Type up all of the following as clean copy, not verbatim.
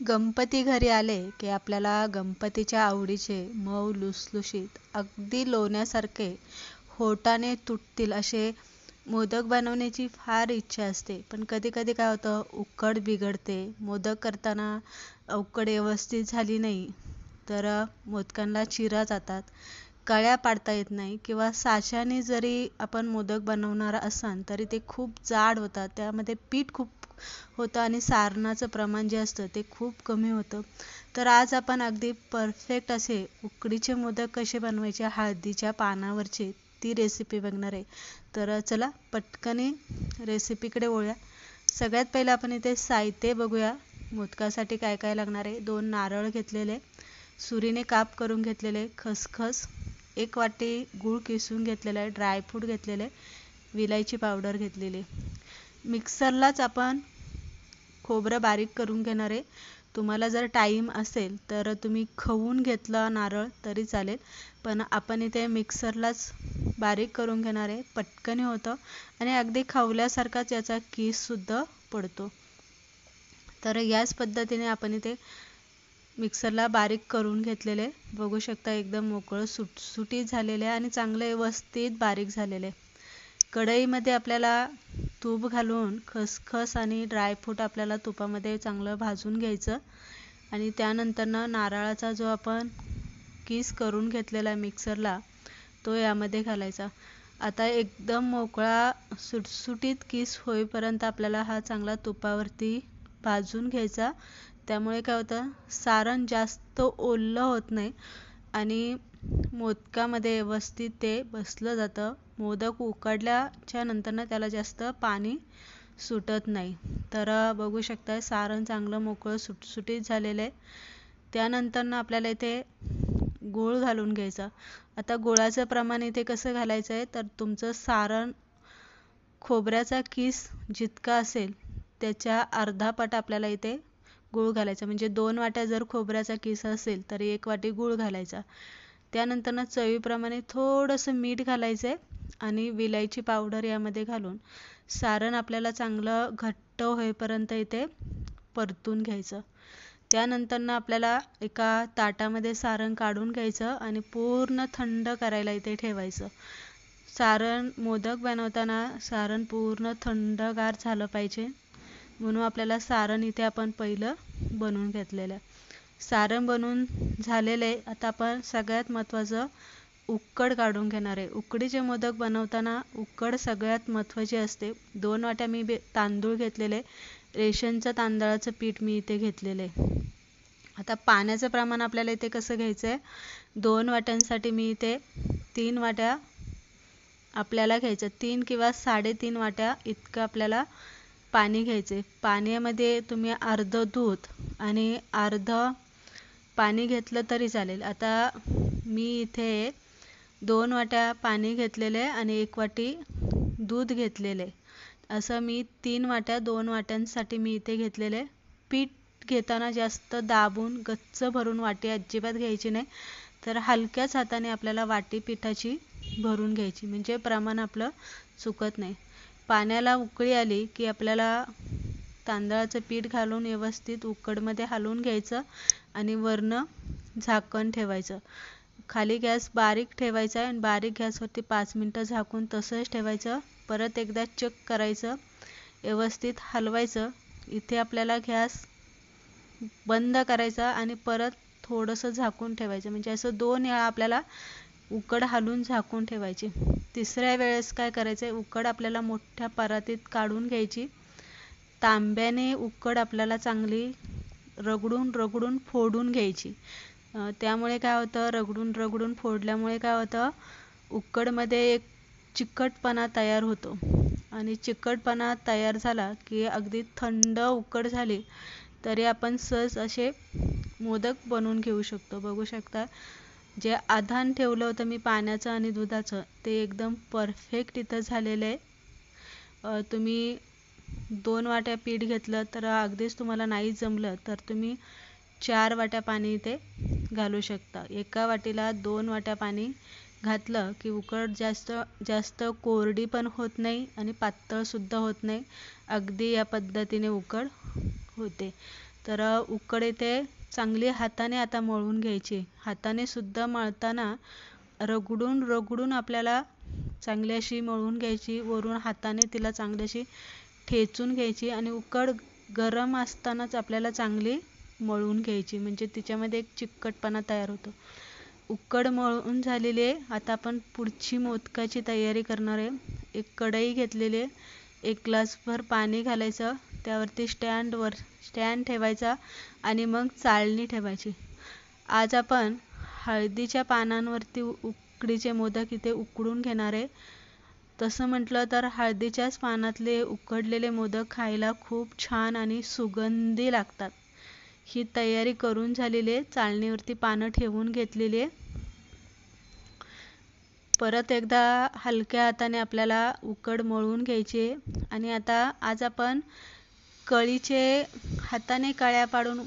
गणपती घरी आले की आपल्याला गणपतीच्या आवडीचे मऊ लुसलुशीत अगदी लोण्यासारखे होटाने तुटतील असे मोदक बनवण्याची फार इच्छा असते. पण कधी कधी काय होतं, उकड बिघडते. मोदक करताना उकड व्यवस्थित झाली नाही तर मोदकांना चिरा जातात, कळ्या पाडता येत नाही, किंवा साच्याने जरी आपण मोदक बनवणार असाल तरी ते खूप जाड होतात, त्यामध्ये पीठ खूप होतं आणि सारणाचं प्रमाण जे असतं ते खूप कमी होतं. तर आज आपण अगदी परफेक्ट असे उकडीचे मोदक कसे बनवायचे हळदीच्या पानावरचे, ती रेसिपी बघणार आहे. तर चला पटकन रेसिपीकडे वळूया. सगळ्यात पहिलं आपण इथे साहित्य बघूया. मोदकासाठी काय काय लागणार आहे. 2 नारळ घेतलेले, सुरीने काप करून घेतलेले, खसखस, 1 वाटी गूळ किसून घेतलेला आहे, ड्रायफ्रूट घेतलेले, विलायची पावडर घेतलेली. मिक्सरलाच आपण खोबरं बारीक करून घेणार आहे. तुम्हाला जर टाईम असेल तर तुम्ही खवून घेतला नारळ तरी चालेल, पण आपण इथे मिक्सरलाच बारीक करून घेणार आहे. पटकन होतं आणि अगदी खवल्यासारखाच याचा कीससुद्धा पडतो. तर याच पद्धतीने आपण इथे मिक्सरला बारीक करून घेतलेले बघू शकता. एकदम मोकळं सुटसुटीत झालेले आणि चांगले व्यवस्थित बारीक झालेले. कढईमध्ये आपल्याला तूप घालून खसखस आणि ड्रायफ्रूट आपल्याला तुपामध्ये चांगलं भाजून घ्यायचं आणि त्यानंतर नारळाचा जो आपण किस करून घेतलेला आहे मिक्सरला, तो यामध्ये घालायचा. आता एकदम मोकळा सुटसुटीत किस होईपर्यंत आपल्याला हा चांगला तुपावरती भाजून घ्यायचा. त्यामुळे काय होतं, सारण जास्त ओलं होत नाही आणि मोदकामध्ये व्यवस्थित ते बसलं जातं. मोदक उकडल्याच्या नंतर त्याला जास्त पाणी सुटत नाही. तर बघू शकता सारण चांगलं मोकळं सुटसुटीत झालेलं आहे. त्यानंतर आपल्याला इथे गूळ घालून घ्यायचा. आता गुळाचं प्रमाण इथे कसं घालायचं आहे, तर तुमचं सारण खोबऱ्याचा किस जितका असेल त्याच्या अर्धा पट आपल्याला इथे गूळ घालायचा. म्हणजे 2 वाट्या जर खोबऱ्याचा किस असेल तर 1 वाटी गूळ घालायचा. त्यानंतर चवीप्रमाणे थोडंसं मीठ घालायचं आहे आणि विलायची पावडर यामध्ये घालून सारण आपल्याला चांगलं घट्ट होईपर्यंत इथे परतून घ्यायचं. त्यानंतर आपल्याला एका ताटामध्ये सारण काढून घ्यायचं आणि पूर्ण थंड करायला इथे ठेवायचं. सारण मोदक बनवताना सारण पूर्ण थंडगार झालं पाहिजे, म्हणून आपल्याला सारण इथे आपण पहिलं बनवून घेतलेलं आहे. सारण बनवून झालेलं आहे. आता आपण सगळ्यात महत्त्वाचं उकड काढून घेणार आहे. उकडीचे मोदक बनवताना उकड सगळ्यात महत्त्वाची असते. 2 वाट्या मी तांदूळ घेतलेले, रेशनचं तांदळाचं पीठ मी इथे घेतलेलं आहे. आता पाण्याचं प्रमाण आपल्याला इथे कसं घ्यायचं आहे, 2 वाट्यांसाठी मी इथे 3 वाट्या आपल्याला घ्यायचं. 3 किंवा 3.5 वाट्या इतकं आपल्याला पाणी घ्यायचे. पाण्यामध्ये तुम्ही अर्धं दूध आणि अर्धं पाणी घेतलं तरी चालेल. आता मी इथे 2 वाट्या पाणी घेतलेले आणि 1 वाटी दूध घेतलेले. असं मी 3 वाट्या 2 वाट्यांसाठी मी इथे घेतलेले. पीठ घेताना जास्त दाबून गच्च भरून वाटी अजिबात घ्यायची नाही, तर हलक्याच हाताने आपल्याला वाटी पिठाची भरून घ्यायची, म्हणजे प्रमाण आपलं चुकत नाही. पाण्याला उकळी आली की आपल्याला तांदळाचं पीठ घालून व्यवस्थित उकडमध्ये हलवून घ्यायचं आणि वरनं झाकण ठेवायचं. खाली गॅस बारीक ठेवायचा आहे आणि बारीक गॅसवरती 5 मिनटं झाकून तसंच ठेवायचं. परत एकदा चेक करायचं, व्यवस्थित हलवायचं. इथे आपल्याला गॅस बंद करायचा आणि परत थोडंसं झाकून ठेवायचं. म्हणजे असं 2 वेळा आपल्याला उकड हलवून झाकून ठेवायची. तिसऱ्या वेळेस काय करायचं आहे, उकड आपल्याला मोठ्या परातीत काढून घ्यायची. तांब्याने उकड आपल्याला चांगली रगडून फोडून घ्यायची. त्यामुळे काय होतं, रगडून फोडल्यामुळे काय होतं, उकडमध्ये एक चिकटपणा तयार होतो आणि चिकटपणा तयार झाला की अगदी थंड उकड झाली तरी आपण सहज असे मोदक बनवून घेऊ शकतो. बघू शकता जे आधान ठेवलं होतं मी पाण्याचं आणि दुधाचं, ते एकदम परफेक्ट इथं झालेलं आहे. तुम्ही 2 वाट्या पीठ घेतलं तर अगदीच तुम्हाला नाही जमलं तर तुम्ही 4 वाट्या पाणी इथे घालू शकता. एका वाटीला 2 वाट्या पाणी घातलं की उकड जास्त कोरडी पण होत नाही आणि पातळसुद्धा होत नाही. अगदी या पद्धतीने उकड होते. तर उकड इथे चांगली हाताने आता मळून घ्यायची. हाताने सुद्धा मळताना रगडून रगडून आपल्याला चांगली अशी मळून घ्यायची. वरून हाताने तिला चांगली अशी ठेचून घ्यायची आणि उकड गरम असतानाच आपल्याला चांगली मळून घ्यायची, म्हणजे तिच्यामध्ये एक चिकटपणा तयार होतो. उकड मळून झालेली आहे. आता आपण पुढची मोदकाची तयारी करणार आहे. एक कढई घेतलेली आहे, 1 ग्लासभर पाणी घालायचं, त्यावरती स्टँड ठेवायचा आणि मग चाळणी ठेवायची. आज आपण हळदीच्या पानांवरती उकडीचे मोदक इथे उकडून घेणार आहे. तसं म्हटलं तर हळदीच्याच पानातले उकडलेले मोदक खायला खूप छान आणि सुगंधी लागतात. ही तयारी करून झालेली आहे. चाळणीवरती पानं ठेवून घेतलेली आहे. परत एकदा हलक्या हाताने आपल्याला उकड मळून घ्यायची आहे. आणि आता आज आपण हाताने कळ्या पाडून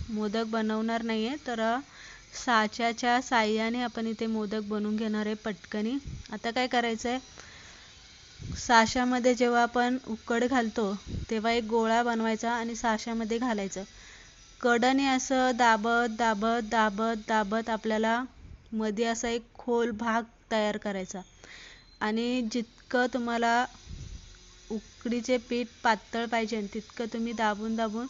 मोदक बनवणार नाही आहे, तर साच्याच्या साह्याने आपण इथे मोदक बनवून घेणार आहे पटकनी. आता काय करायचं आहे, साच्यामध्ये जेव्हा आपण उकड घालतो तेव्हा एक गोळा बनवायचा आणि साच्यामध्ये घालायचं. कडाने असं दाबत दाबत दाबत दाबत आपल्याला मध्ये असा एक खोल भाग तयार करायचा. आणि जितकं तुम्हाला उकडीचे पीठ पातळ पाहिजे तितकं तुम्ही दाबून दाबून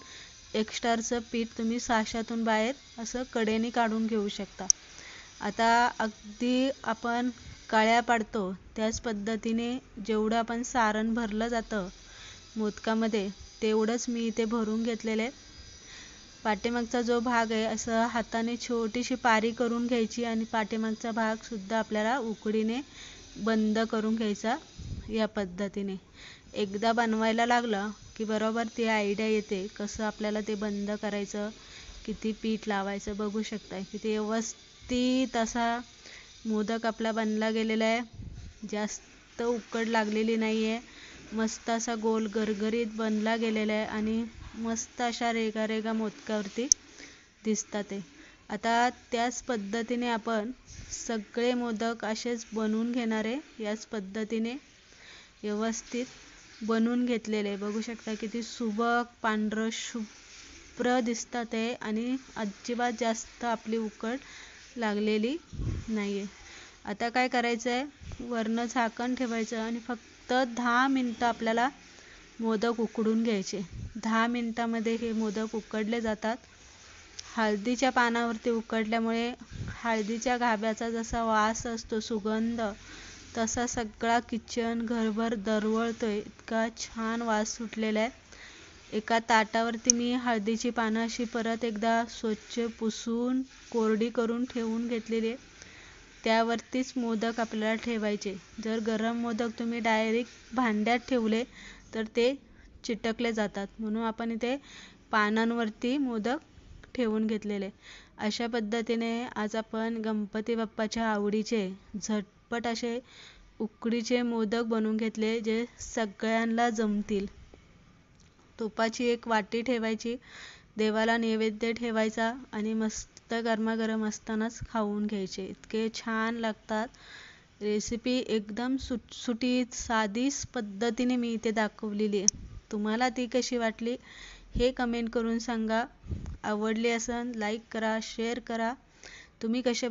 एक्स्ट्राचं पीठ तुम्ही साच्यातून बाहेर असं कडेने काढून घेऊ शकता. आता अगदी आपण कळ्या पाडतो त्याच पद्धतीने जेवढं आपण सारण भरलं जातं मोदकामध्ये तेवढंच मी इथे भरून घेतलेलं आहे. पाठीमागचा जो भाग आहे असं हाताने छोटीशी पारी करून घ्यायची आणि पाठीमागचा भाग सुद्धा आपल्याला उकडीने बंद करून घ्यायचा. या पद्धतीने एकदा बनवायला लागलं की बरोबर ती आयडिया येते कसं आपल्याला ते बंद करायचं, किती पीठ लावायचं. बघू शकता किती व्यवस्थित असा मोदक आपला बनला गेलेला आहे. जास्त उकड लागलेली नाही आहे. मस्त असा गोल गरगरीत बनला गेलेला आहे आणि मस्त अशा रेगा रेगा मोदकावरती दिसतात आहे. आता त्याच पद्धतीने आपण सगळे मोदक असेच बनवून घेणार आहे. याच पद्धतीने व्यवस्थित बनवून घेतलेले बघू शकता किती सुबक पांढरं शुभ्र दिसतात आहे आणि अजिबात जास्त आपली उकड लागलेली नाही आहे. आता काय करायचं आहे, वरनं झाकण ठेवायचं आणि फक्त 10 मिनटं आपल्याला मोदक उकडून घ्यायचे. 10 मिनटामध्ये हे मोदक उकडले जातात. हळदीच्या पानावरती उकडल्यामुळे हळदीच्या गाभ्याचा जसा वास असतो सुगंध, तसा सगळा किचन घरभर दरवळतोय. इतका छान वास सुटलेला आहे. एका ताटावरती मी हळदीची पानं अशी परत एकदा स्वच्छ पुसून कोरडी करून ठेवून घेतलेली आहे. त्यावरतीच मोदक आपल्याला ठेवायचे. जर गरम मोदक तुम्ही डायरेक्ट भांड्यात ठेवले तर ते चिटकले जातात, म्हणून आपण इथे पानांवरती मोदक ठेवून घेतलेले. अशा पद्धतीने आज आपण गणपती बाप्पाच्या आवडीचे झटपट असे उकडीचे मोदक बनवून घेतले, जे सगळ्यांना जमतील. तुपाची एक वाटी ठेवायची, देवाला नैवेद्य ठेवायचा आणि मस्त गरमागरम असतानाच खाऊन घ्यायचे. इतके छान लागतात. रेसिपी एकदम सुटसुटीत साधीच पद्धतीने मी इथे दाखवलेली आहे. तुम्हाला ती कशी वाटली हे कमेंट करून सांगा. आवडली असेल लाईक करा, शेअर करा. तुम्ही कसे